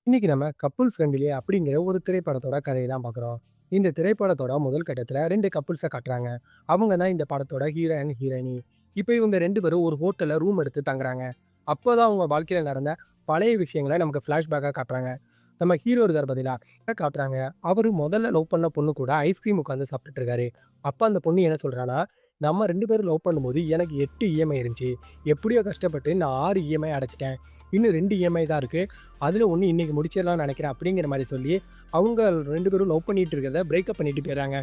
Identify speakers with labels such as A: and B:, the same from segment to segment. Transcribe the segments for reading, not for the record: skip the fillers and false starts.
A: இன்னைக்கு நம்ம couple friendly அப்படிங்கிற ஒரு திரைப்படத்தோட கதையை தான் பார்க்குறோம். இந்த திரைப்படத்தோட முதல் கட்டத்தில் 2 கப்புள்ஸை காட்டுறாங்க. அவங்க தான் இந்த படத்தோட ஹீரோ அண்ட் ஹீரோயினி. இப்போ இவங்க 2 பேரும் ஒரு ஹோட்டலில் ரூம் எடுத்து தங்குறாங்க. அப்போ தான் அவங்க வாழ்க்கையில் நடந்த பழைய விஷயங்களை நமக்கு ஃப்ளாஷ்பேக்காக காட்டுறாங்க. நம்ம ஹீரோ இருக்கார் பார்த்தீங்களா காட்டுறாங்க. அவர் முதல்ல லவ் பண்ண பொண்ணு கூட ஐஸ்கிரீம் உட்காந்து சாப்பிட்டுட்டு இருக்காரு. அப்போ அந்த பொண்ணு என்ன சொல்கிறான்னா, நம்ம 2 பேரும் லவ் பண்ணும்போது எனக்கு 8 இஎம்ஐ இருந்துச்சு. எப்படியோ கஷ்டப்பட்டு நான் 6 இஎம்ஐ அடைச்சிட்டேன். இன்னும் 2 இஎம்ஐ தான் இருக்குது. அதில் ஒன்று இன்றைக்கி முடிச்சிடலாம்னு நினைக்கிறேன் அப்படிங்கிற மாதிரி சொல்லி அவங்க 2 பேரும் லவ் பண்ணிட்டு இருக்கிறத பிரேக்கப் பண்ணிட்டு போயிடுறாங்க.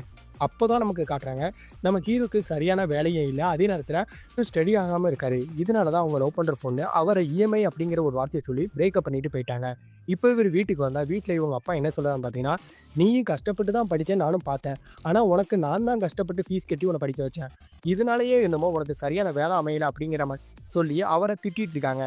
A: அப்போ தான் நமக்கு காட்டுறாங்க, நம்ம ஹீரோக்கு சரியான வேலையும் இல்லை, அதே நேரத்தில் ஸ்டடி ஆகாமல் இருக்காரு. இதனால தான் அவங்க லவ் பண்ணுற பொண்ணு அவரை இஎம்ஐ அப்படிங்கிற ஒரு வார்த்தையை சொல்லி பிரேக்கப் பண்ணிட்டு போயிட்டாங்க. இப்போ இவர் வீட்டுக்கு வந்தால் வீட்டில் இவங்க அப்பா என்ன சொல்கிறான்னு பார்த்தீங்கன்னா, நீயும் கஷ்டப்பட்டு தான் படித்தேன் நானும் பார்த்தேன். ஆனால் உனக்கு நான் தான் கஷ்டப்பட்டு ஃபீஸ் கட்டி உன்னை படிக்க வச்சேன். இதனாலேயே என்னமோ உனக்கு சரியான வேலை அமையலை அப்படிங்கிற மாதிரி சொல்லி அவரை திட்டிகிட்டு இருக்காங்க.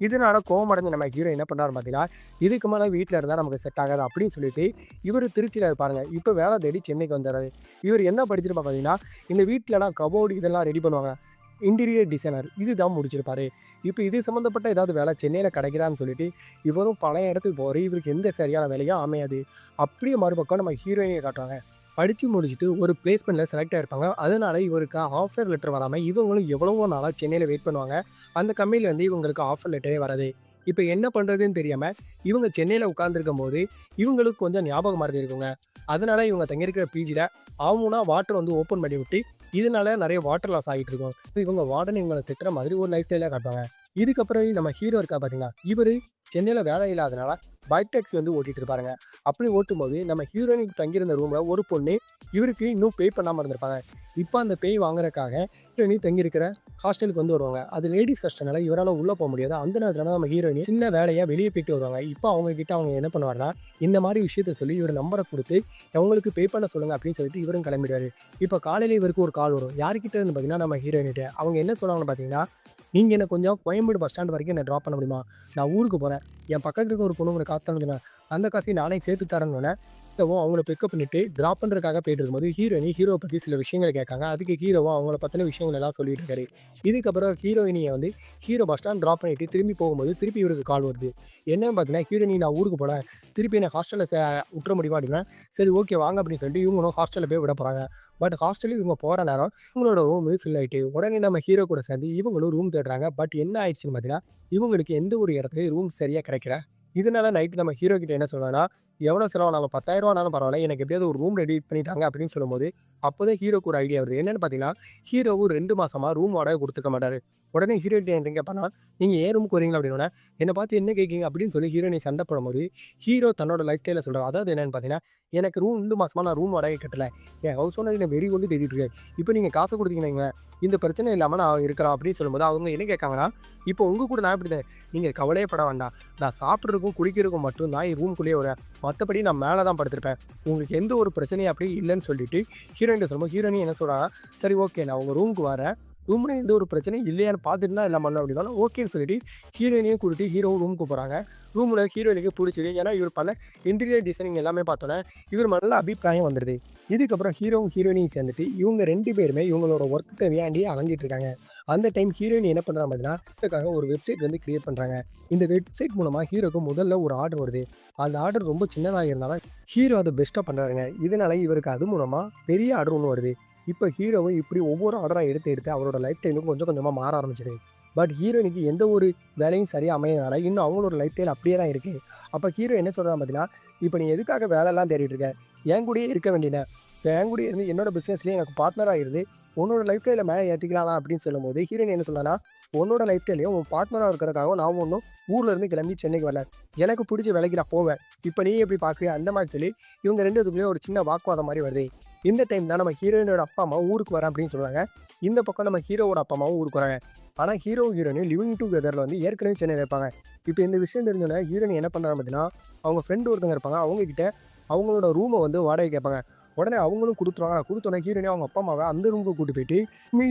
A: இதனால கோவமடைஞ்ச நம்ம ஹீரோ என்ன பண்ணுறாரு பார்த்தீங்கன்னா, இதுக்கு மேலே வீட்டில் இருந்தால் நமக்கு செட் ஆகாது அப்படின்னு சொல்லிட்டு இவர் திருச்சியில் இருப்பாருங்க. இப்போ வேலை தேடி சென்னைக்கு வந்துடுறாரு. இவர் என்ன படிச்சிருப்பா பார்த்தீங்கன்னா, இந்த வீட்டிலலாம் கபோர்டு இதெல்லாம் ரெடி பண்ணுவாங்க, இன்டீரியர் டிசைனர் இதுதான் முடிச்சிருப்பாரு. இப்போ இது சம்மந்தப்பட்ட ஏதாவது வேலை சென்னையில் கிடைக்குதான்னு சொல்லிட்டு இவரும் பழைய இடத்துக்கு போகிற இவருக்கு எந்த சரியான வேலையும் அமையாது. அப்படியே மறுபக்கம் நம்ம ஹீரோயினை காட்டுறாங்க. படித்து முடிச்சுட்டு ஒரு பிளேஸ்மெண்ட்டில் செலக்ட் ஆகிருப்பாங்க. அதனால் இவருக்கு ஆஃபர் லெட்டர் வராமல் இவங்களும் எவ்வளவோ நாளாக சென்னையில் வெயிட் பண்ணுவாங்க. அந்த கம்பெனிலேருந்து இவங்களுக்கு ஆஃபர் லெட்டரே வராது. இப்போ என்ன பண்ணுறதுன்னு தெரியாமல் இவங்க சென்னையில் உட்காந்துருக்கும் போது இவங்களுக்கு கொஞ்சம் ஞாபகம் மறந்து இருக்குங்க. அதனால் இவங்க தங்கியிருக்கிற பிஜியில் ஆகும்னா வாட்டர் வந்து ஓப்பன் பண்ணி விட்டு இதனால நிறைய வாட்டர் லாஸ் ஆகிட்டு இருக்கும். இவங்க வார்டன் இவங்களை திட்டுற மாதிரி ஒரு லைஃப் ஸ்டைலாக காட்டுவாங்க. இதுக்கப்புறம் நம்ம ஹீரோ இருக்கா பார்த்தீங்களா, இவர் சென்னையில் வேலை இல்லாதனால பைக் டாக்ஸி வந்து ஓட்டிகிட்டு இருப்பாருங்க. அப்படி ஓட்டும்போது நம்ம ஹீரோயினுக்கு தங்கியிருந்த ரூமில் ஒரு பொண்ணு இவருக்கு இன்னும் பே பண்ணாமல் இருந்திருப்பாங்க. இப்போ அந்த பே வாங்குறதுக்காக ஹீரோயினி தங்கியிருக்கிற ஹாஸ்டலுக்கு வந்து வருவாங்க. அது லேடிஸ் கஷ்டனால இவரால் உள்ளே போக முடியாது. அந்த நேரத்தில் நம்ம ஹீரோயினி சின்ன வேலையாக வெளியே போயிட்டு வருவாங்க. இப்போ அவங்கக்கிட்ட அவங்க என்ன பண்ணுவாருன்னா, இந்த மாதிரி விஷயத்த சொல்லி இவர் நம்பரை கொடுத்து அவங்களுக்கு பே பண்ண சொல்லுங்கள் அப்படின்னு சொல்லிட்டு இவரும் கிளம்பிடுவார். இப்போ காலையில் இவருக்கு ஒரு கால் வரும். யார்கிட்ட இருந்து பார்த்தீங்கன்னா நம்ம ஹீரோயினிட்ட. அவங்க என்ன சொல்லுவாங்கன்னு பார்த்தீங்கன்னா, நீங்கள் என்ன கொஞ்சம் கோயம்பேடு பஸ் ஸ்டாண்ட் வரைக்கும் என்ன ட்ராப் பண்ண முடியுமா? நான் ஊருக்கு போகிறேன். என் பக்கத்தில் இருக்க ஒரு பொண்ணு உங்களை காத்தான்னு அந்த காசையும் நானே சேர்த்து தரேன்னு அவங்கள பிக்கப் பண்ணிட்டு ட்ராப் பண்ணுறதுக்காக போயிட்டு இருக்கும்போது ஹீரோவை பற்றி சில விஷயங்களை கேட்காங்க. அதுக்கு ஹீரோவும் அவங்கள பற்றின விஷயங்கள் எல்லாம் சொல்லிட்டு இருக்காரு. இதுக்கப்புறம் ஹீரோயினியை வந்து ஹீரோ பஸ் ஸ்டாண்ட் ட்ராப் பண்ணிட்டு திரும்பி போகும்போது திருப்பி இவருக்கு கால் வருது. என்னன்னு பார்த்தீங்கன்னா, ஹீரோயினி நான் ஊருக்கு போகிறேன், திருப்பி என்னை ஹாஸ்டலில் விட்டுற முடியுமா அப்படின்னா, சரி ஓகே வாங்க அப்படின்னு சொல்லிட்டு இவங்களும் ஹாஸ்டலில் போய் விட போகிறாங்க. பட் ஹாஸ்டலில் இவங்க போகிற நேரம் இவங்களோட ரூம் ஃபில் ஆகிட்டு உடனே நம்ம ஹீரோ கூட சேர்ந்து இவங்களும் ரூம் தேடுறாங்க. பட் என்ன ஆயிடுச்சுன்னு பார்த்தீங்கன்னா, இவங்களுக்கு எந்த ஒரு இடத்துலையும் ரூம் சரியாக கிடைக்கல. இதனால நைட்டு நம்ம ஹீரோ கிட்ட என்ன சொல்லுவாங்கன்னா, எவ்வளோ செலவானாலும் 10,000 ஆனாலும் பரவாயில்ல, எனக்கு எப்படியாவது ஒரு ரூம் ரெடி பண்ணி தாங்க அப்படின்னு சொல்லும்போது, அப்போதான் ஹீரோக்கு ஒரு ஐடியா வருது. என்னன்னு பார்த்தீங்கன்னா, ஹீரோவும் 2 மாசமா ரூம் வாடகை கொடுத்துருக்க மாட்டாரு. உடனே ஹீரோயிட்ட என்ன கேட்பான்னா, நீங்க ஏன் ரூமுக்கு வரீங்களா அப்படின்னோடனே, என்னை பார்த்து என்ன கேட்கீங்க அப்படின்னு சொல்லி ஹீரோயினி சண்டை போடும்போது, ஹீரோ தன்னோட லைஃப் ஸ்டைல சொல்றாரு. அதாவது என்னன்னு பார்த்தீங்கன்னா, எனக்கு 2 மாசமா நான் ரூம் வாடகை கட்டல. என் ஹவுஸ் ஓனர் என்ன வெறி கொண்டு தேடிட்டு இருக்காரு. இப்போ நீங்க காசு கொடுத்தீங்கன்னு வைங்களேன், இந்த பிரச்சனை இல்லாம நான் இருக்கலாம் அப்படின்னு சொல்லும்போது, அவங்க என்ன கேட்காங்கன்னா, இப்போ உங்க கூட நான் எப்படி நீங்க கவலையே பட வேண்டாம். நான் சாப்பிட்றதுக்கும் குடிக்கிறதுக்கும் மட்டும் தான் ரூம்குள்ளேயே வரேன். மற்றபடி நான் மேலே தான் படுத்திருப்பேன். உங்களுக்கு எந்த ஒரு பிரச்சனையும் அப்படி இல்லைன்னு சொல்லிட்டு ஹீரோயின்ட்ட சொல்லும்போது, ஹீரோயினி என்ன சொல்கிறாங்க, சரி ஓகே நான் உங்கள் ரூமுக்கு வரேன். ரூமில் எந்த ஒரு பிரச்சனையும் இல்லையான்னு பார்த்துட்டு தான் எல்லாம் பண்ணணும் அப்படின்னாலும் ஓகேன்னு சொல்லிட்டு ஹீரோயினையும் கூட்டிட்டு ஹீரோவும் ரூமுக்கு போகிறாங்க. ரூமில் ஹீரோயினுக்கு பிடிச்சிது. ஏன்னா இவர் பண்ண இன்டீரியர் டிசைனிங் எல்லாமே பார்த்தோன்னே இவர் நல்ல அபிப்பிராயம் வந்துடுது. இதுக்கப்புறம் ஹீரோவும் ஹீரோயினையும் சேர்ந்துட்டு இவங்க 2 பேருமே இவங்களோட ஒர்க்கு தேவையாண்டி அலைஞ்சிட்டு இருக்காங்க. அந்த டைம் ஹீரோயின் என்ன பண்ணுறாங்க பார்த்தீங்கன்னா, இதுக்காக ஒரு வெப்சைட் வந்து கிரியேட் பண்ணுறாங்க. இந்த வெப்சைட் மூலமாக ஹீரோக்கு முதல்ல ஒரு ஆர்டர் வருது. அந்த ஆர்டர் ரொம்ப சின்னதாக இருந்தாலும் ஹீரோ அதை பெஸ்ட்டாக பண்ணுறாருங்க. இதனால இவருக்கு அது மூலமாக பெரிய ஆர்டர் ஒன்று வருது. இப்போ ஹீரோவும் இப்படி ஒவ்வொரு ஆர்டராக எடுத்து அவரோட லைஃப் ஸ்டைலும் கொஞ்சம் கொஞ்சமாக மாற ஆரம்பிச்சிது. பட் ஹீரோயினுக்கு எந்த ஒரு வேலையும் சரியாக அமையனால இன்னும் அவங்களோட லைஃப் ஸ்டைல் அப்படியே தான் இருக்குது. அப்போ ஹீரோ என்ன சொல்கிறாங்க பார்த்தீங்கன்னா, இப்போ நீ எதுக்காக வேலைலாம் தேடிட்டு இருக்க, என் கூடயே இருக்க வேண்டியன, என் கூடயே இருந்து என்னோட பிஸ்னஸ்லேயே எனக்கு பார்ட்னராக இருந்து உன்னோட லைஃப் ஸ்டைலில் மேலே ஏற்றிக்கலாம் அப்படின்னு சொல்லும்போது ஹீரோயின் என்ன சொல்லலாம்னா, உன்னோட லைஃப் ஸ்டைலையும் உன் பார்ட்னராக இருக்கிறதுக்காக நான் ஒன்றும் ஊரில் இருந்து கிளம்பி சென்னைக்கு வரல, எனக்கு பிடிச்ச வேலைக்கு நான் போவேன், இப்போ நீ எப்படி பார்க்குறியா அந்த மாதிரி சொல்லி இவங்க 2 இதுக்குள்ளேயும் ஒரு சின்ன வாக்குவாதம் மாதிரி வருது. இந்த டைம் தான் நம்ம ஹீரோயினோட அப்பா அம்மா ஊருக்கு வரேன் அப்படின்னு சொல்கிறாங்க. இந்த பக்கம் நம்ம ஹீரோவோட அப்பா அம்மாவும் ஊருக்கு வராங்க. ஆனால் ஹீரோயினும் லிவிங் டுகெதரில் வந்து ஏற்கனவே சென்னையில் இருப்பாங்க. இப்போ இந்த விஷயம் தெரிஞ்சோன்னா ஹீரோயின் என்ன பண்ணுறாங்க பார்த்தீங்கன்னா, அவங்க ஃப்ரெண்டு ஒருத்தங்க இருப்பாங்க, அவங்கக்கிட்ட அவங்களோட ரூமை வந்து வாடகை கேட்பாங்க. உடனே அவங்களும் கொடுத்துருவாங்க. கொடுத்தோன்னே ஹீரோயினே அவங்க அப்பா அம்மாவை அந்த ரூமுக்கு கூட்டி போயிட்டு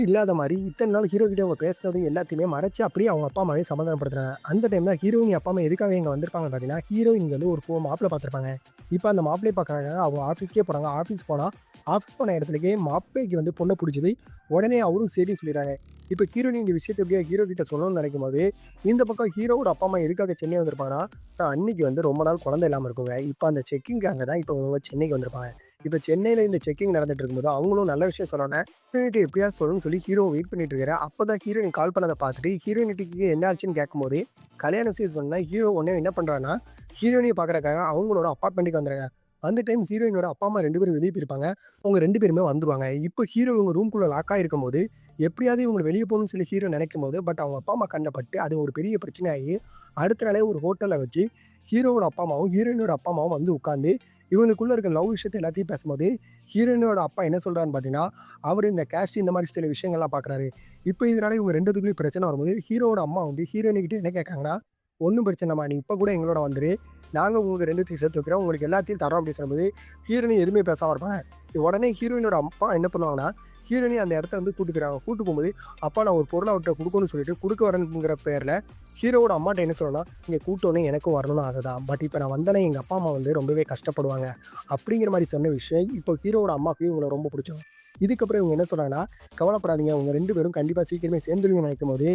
A: இல்லாத மாதிரி இத்தனை நாள் ஹீரோ கிட்டே அவங்க பேசுறது எல்லாத்தையுமே மறைச்சு அப்படியே அவங்க அப்பா அம்மாவே சமாதானப்படுத்துறாங்க. அந்த டைம் தான் ஹீரோயின் அப்பா அம்மா எதுக்காக இங்கே வந்திருப்பாங்க பார்த்தீங்கன்னா, ஹீரோயின் வந்து ஒரு மாப்பிள்ளை பார்த்துருப்பாங்க. இப்போ அந்த மாப்பிள்ளையை பார்க்குறாங்க. அவங்க ஆஃபீஸ்க்கே போகிறாங்க. ஆஃபீஸ் போனால் ஆஃபீஸ் போன இடத்துலயே மாப்பிள்ளைக்கு வந்து பொண்ணை பிடிச்சது. உடனே அவரும் சரின்னு சொல்லிடுறாங்க. இப்போ ஹீரோயின் இந்த விஷயத்த எப்படியா ஹீரோ கிட்ட சொல்லணும்னு நினைக்கும்போது, இந்த பக்கம் ஹீரோவோட அப்பா, அம்மா எதுக்காக சென்னை வந்திருப்பாங்கன்னா, அன்னைக்கு வந்து ரொம்ப நாள் குழந்தை இல்லாம இருக்குங்க. இப்போ அந்த செக்கிங்காக தான் இப்போ இவங்க சென்னைக்கு வந்திருப்பாங்க. இப்போ சென்னையில இந்த செக்கிங் நடந்துட்டு இருக்கும்போது, அவங்களும் நல்ல விஷயம் சொன்னோனே, ஹீரோயினிட்ட எப்படியாவது சொல்லணும்னு சொல்லி ஹீரோ வெயிட் பண்ணிட்டு இருக்காரு. அப்பதான் ஹீரோயின் கால் பண்ணத பார்த்துட்டு, ஹீரோயினிக்கு என்ன ஆச்சுன்னு கேட்கும்போது, கல்யாண விஷயம் சொன்னா ஹீரோ உடனே என்ன பண்றாருன்னா, ஹீரோயினிய பார்க்கறதுக்காக அவங்களோட அபார்ட்மெண்ட்டுக்கு வந்துருங்க. அந்த டைம் ஹீரோயினோட அப்பா, அம்மா 2 பேரும் வெளிய போயிருப்பாங்க. அவங்க 2 பேருமே வந்துருவாங்க. இப்போ ஹீரோ இவங்க ரூம்குள்ள லாக் ஆகியிருக்கும்போது, எப்படியாவது இவங்கள வெளிய போகணும்னு சொல்லி ஹீரோ நினைக்கும்போது, பட் அவங்க அப்பா, அம்மா கண்ல பட்டு அது ஒரு பெரிய பிரச்சனையாகி, அடுத்த நாளே ஒரு ஹோட்டல்ல வச்சு ஹீரோவோட அப்பா, அம்மாவும், ஹீரோயினோட அப்பா, அம்மாவும் வந்து உட்கார்ந்து இவங்களுக்குள்ள இருக்க லவ் விஷயத்த எல்லாத்தையும் பேசும்போது, ஹீரோயினோட அப்பா என்ன சொல்றாருன்னு பார்த்தீங்கன்னா, அவரு இந்த கேஸ்ட் இந்த மாரி சில விஷயங்கள்லாம் பார்க்குறாரு. இப்போ இதனால இவங்க 2 பேத்துக்குள்ளயும் பிரச்சனை வரும்போது, ஹீரோவோட அம்மா வந்து ஹீரோயினி கிட்ட என்ன கேட்காங்கன்னா, "ஒண்ணும் பிரச்சனை இல்லம்மா. நீ இப்ப கூட எங்களோட வந்துரு. நாங்க உங்க 2த்தையும் சேர்த்து வைக்கிறோம். உங்களுக்கு எல்லாத்தையும் தர்றோம்" அப்படின்னு சொல்லும்போது, ஹீரோயினி எதுவுமே பேசாம இருப்பாங்க. உடனே ஹீரோயினோட அப்பா என்ன பண்ணுவாங்கன்னா, ஹீரோயினி அந்த இடத்த வந்து கூட்டு போயிடுவாங்க. கூட்டு போகும்போது, "அப்பா நான் ஒரு பொருள அவர்ட்ட குடுக்கணும்னு" சொல்லிட்டு குடுக்க வரேன்ங்கிற பேர்ல, ஹீரோவோட அம்மாட்ட என்ன சொல்லணும்னா, "நீங்க கூட்டோனே எனக்கும் வரணும்னு ஆசை தான். பட் இப்ப நான் வந்தேன்னா எங்க அப்பா, அம்மா வந்து ரொம்பவே கஷ்டப்படுவாங்க." அப்படிங்கிற மாரி சொன்ன விஷயம், இப்போ ஹீரோவோட அம்மாவுக்கு இவங்கள ரொம்ப பிடிச்சிரும். இதுக்கப்புறம் இவங்க என்ன சொல்றாங்கன்னா, "கவலைப்படாதீங்க. உங்க 2 பேரும் கண்டிப்பா சீக்கிரமே சேர்ந்துருவீங்கன்னு" நினைக்கும்போது,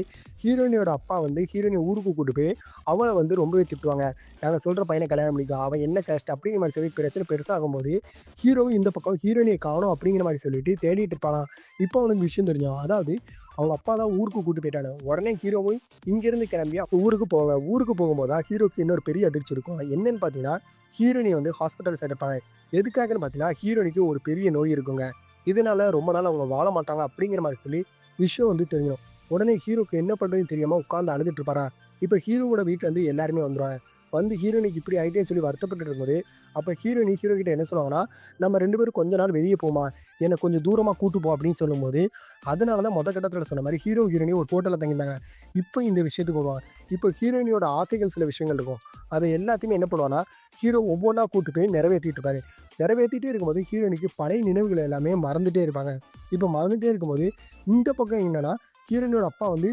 A: ஹீரோயினியோட அப்பா வந்து ஹீரோயினிய ஊருக்கு கூட்டு போய், அவள வந்து ரொம்பவே திட்டுவாங்க. "நாங்க சொல்ற பையன கல்யாணம் பண்ணிக்கோ. அவன் என்ன கேஸ்ட்?" அப்படிங்கிற மாரி சொல்லி பிரச்சனை பெருசாகும்போது, ஹீரோவும் இந்த பக்கம் ஹீரோயினிய காணோம் அப்படிங்கிற மாரி சொல்லிட்டு தேடிட்டு இருப்பானாம். இப்போ அவனுக்கு விஷயம் தெரிஞ்சுரும். அதாவது அவங்க அப்பா தான் ஊருக்கு கூட்டு போயிட்டானு. உடனே ஹீரோவும் இங்கேருந்து கிளம்பி ஊருக்கு போவாங்க. ஊருக்கு போகும்போது தான் ஹீரோக்கு இன்னொரு பெரிய அதிர்ச்சி இருக்கும். என்னன்னு பார்த்தீங்கன்னா, ஹீரோயினிய வந்து ஹாஸ்பிட்டல் சேர்த்துருப்பாங்க. எதுக்காகன்னு பார்த்தீங்கன்னா, ஹீரோயினிக்கு ஒரு பெரிய நோய் இருக்குங்க. இதனால ரொம்ப நாள் அவங்க வாழ மாட்டாங்க அப்படிங்கிற மாரி சொல்லி விஷயம் வந்து தெரிஞ்சிரும். உடனே ஹீரோக்கு என்ன பண்றதுன்னு தெரியாம உட்கார்ந்து அழுதுட்டு இருப்பாரா. இப்ப ஹீரோவோட வீட்ல இருந்து எல்லாருமே வந்துருவாங்க. வந்து ஹீரோயினிக்கு இப்படி ஆயிட்டேன்னு சொல்லி வருத்தப்பட்டுட்டு இருக்கும்போது, அப்ப ஹீரோயினி ஹீரோ கிட்ட என்ன சொல்லுவாங்கன்னா, "நம்ம 2 பேரும் கொஞ்ச நாள் வெளிய போமா, என்ன கொஞ்சம் தூரமா கூட்டு போ" அப்படின்னு சொல்லும்போது, அதனால தான் மொத கட்டத்துல சொன்ன மாரி ஹீரோ, ஹீரோயினி ஒரு ஹோட்டல்ல தங்கியிருந்தாங்க. இப்போ இந்த விஷயத்துக்கு வருவாங்க. இப்போ ஹீரோயினியோட ஆசைகள் சில விஷயங்கள் இருக்கும். அத எல்லாத்தையுமே என்ன பண்ணுவான்னா, ஹீரோ ஒவ்வொன்னா கூட்டு போய் நிறைவேத்திட்டு இருப்பாரு. நிறைவேத்திட்டே இருக்கும்போது ஹீரோயினிக்கு பழைய நினைவுகள் எல்லாமே மறந்துட்டே இருப்பாங்க. இப்போ மறந்துட்டே இருக்கும்போது, இந்த பக்கம் என்னன்னா, ஹீரோயினியோட அப்பா வந்து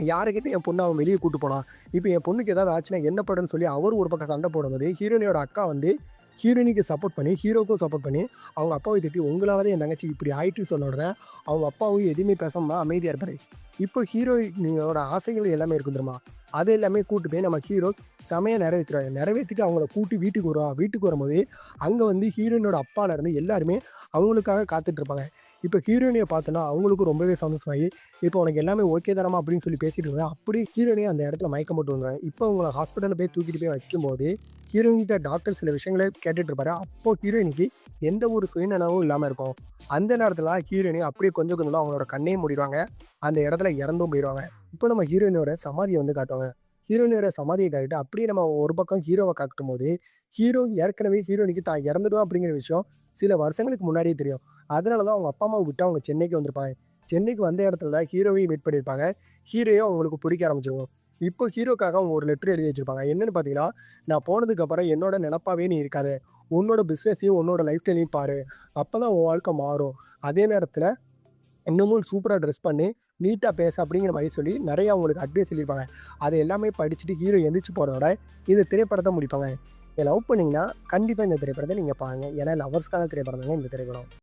A: யாருக்கிட்ட என் பொண்ண அவன் வெளிய கூட்டு போனான். இப்ப என் பொண்ணுக்கு ஏதாவது ஆச்சுன்னா என்ன பண்ணுன்னு சொல்லி அவரு ஒரு பக்கம் சண்டை போடும்போது, ஹீரோயினியோட அக்கா வந்து ஹீரோயினிக்கு சப்போர்ட் பண்ணி, ஹீரோக்கும் சப்போர்ட் பண்ணி, அவங்க அப்பாவ திட்டி, "உங்களால தான் என் தங்கச்சி இப்படி ஆயிட்டுன்னு" சொன்ன உடனே, அவங்க அப்பாவும் எதுவுமே பேசாம அமைதியா இருப்பாரு. இப்போ ஹீரோயினியோட ஆசைகள் எல்லாமே இருக்கும் தெரியுமா? அது எல்லாமே கூட்டு போய் நம்ம ஹீரோ செமையா நிறைவேத்துறாரு. நிறைவேத்திட்டு அவங்கள கூட்டி வீட்டுக்கு வருவான். வீட்டுக்கு வரும்போது, அங்க வந்து ஹீரோயினோட அப்பாலருந்து எல்லாருமே அவங்களுக்காக காத்துட்டு இருப்பாங்க. இப்போ ஹீரோயினிய பார்த்தோன்னா, அவங்களுக்கும் ரொம்பவே சந்தோஷமாயி, "இப்போ உனக்கு எல்லாமே ஓகே தானம்மா?" அப்படின்னு சொல்லி பேசிட்டு இருந்தாங்க. அப்படியே ஹீரோயினே அந்த இடத்துல மயக்கம் போட்டு விழுந்துருவாங்க. இப்போ அவங்கள ஹாஸ்பிட்டல்ல போய் தூக்கிட்டு போய் வைக்கும்போது, ஹீரோயின் கிட்ட டாக்டர் சில விஷயங்கள கேட்டுட்டு இருப்பாரு. அப்போ ஹீரோயினிக்கு எந்த ஒரு சுயநலமும் இல்லாம இருக்கும். அந்த நேரத்துல தான் ஹீரோயினி அப்படியே கொஞ்சம் கொஞ்சமா அவங்களோட கண்ணையும் மூடிருவாங்க. அந்த இடத்துல இறந்தும் போயிருவாங்க. இப்போ நம்ம ஹீரோயினோட சமாதிய வந்து காட்டுவாங்க. ஹீரோயினியோட சமாதிய காட்டிட்டு அப்படியே நம்ம ஒரு பக்கம் ஹீரோவ காட்டும்போது, ஹீரோ ஏற்கனவே ஹீரோயினிக்கு தான் இறந்துடுவான் அப்படிங்கிற விஷயம் சில வருஷங்களுக்கு முன்னாடியே தெரியும். அதனால தான் அவங்க அப்பா, அம்மாவ விட்டு அவங்க சென்னைக்கு வந்திருப்பாங்க. சென்னைக்கு வந்த இடத்துல தான் ஹீரோவையும் மீட் பண்ணியிருப்பாங்க. ஹீரோயும் அவங்களுக்கு பிடிக்க ஆரம்பிச்சிருக்கும். இப்போ ஹீரோக்காக அவங்க ஒரு லெட்டர் எழுதி வச்சிருப்பாங்க. என்னன்னு பார்த்தீங்கன்னா, "நான் போனதுக்கப்புறம் என்னோட நெனப்பாவே நீ இருக்காத. உன்னோட பிசினஸையும், உன்னோட லைஃப் ஸ்டைலையும் பாரு. அப்பதான் உன் வாழ்க்கை மாறும். அதே நேரத்தில இன்னமும் சூப்பரா ட்ரெஸ் பண்ணி, நீட்டா பேசு" அப்படிங்கிற மாரி சொல்லி நெறைய அவங்களுக்கு அட்வைஸ் சொல்லியிருப்பாங்க. அத எல்லாமே படிச்சுட்டு ஹீரோ எந்திரிச்சு போறதோட, இந்த திரைப்படத்த முடிப்பாங்க. நீங்க லவ் பண்ணீங்கன்னா, கண்டிப்பா இந்த திரைப்படத்த நீங்க பாருங்க. ஏன்னா லவ்வர்ஸ்க்கான திரைப்படம் தாங்க இந்த திரைப்படம்.